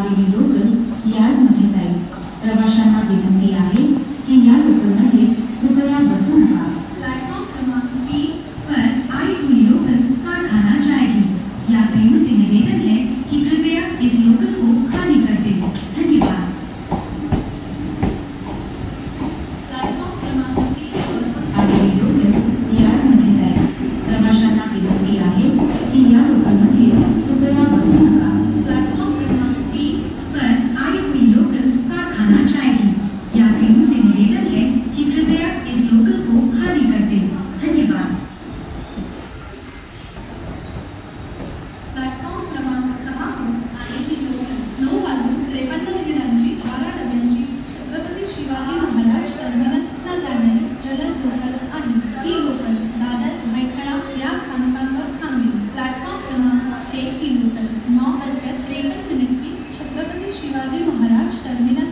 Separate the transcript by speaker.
Speaker 1: आलेली लोकल यार्डमध्ये जाईल। प्रवाशांना विनंती आहे की या लोकलमध्ये कृपया बसू नका।
Speaker 2: प्लेटफॉर्म क्रमांक 3 पर आई हुई लोकल कारखाना जाएगी। यात्रियों से निवेदन है कि कृपया इस लोकल को खाली कर दें। धन्यवाद। प्लेटफॉर्म क्रमांक 3 पर
Speaker 1: आलेली लोकल यार्डमध्ये जाईल। प्रवाशांना विनंती आहे की या लोकलमध्ये कृपया बसू नका।
Speaker 2: प्लेटफॉर्म क्रमांक 3 पर आई हुई लोकल कारखाना जाएगी। यात्रियों से निवेदन है कि कृपया इस लोकल को खाली कर दें। धन्यवाद। प्लॅटफॉर्म क्रमांक 6 आलेली लोकल 9:53 12 डब्यांची छत्रपती शिवाजी महाराज टर्मिनसला जाणारी जलद लोकल आहे। ही लोकल दादर भायखळा या स्थानकांवर थांबेल। प्लॅटफॉर्म क्रमांक 1 ही लोकल 9:53 छत्रपती शिवाजी महाराज टर्मिनस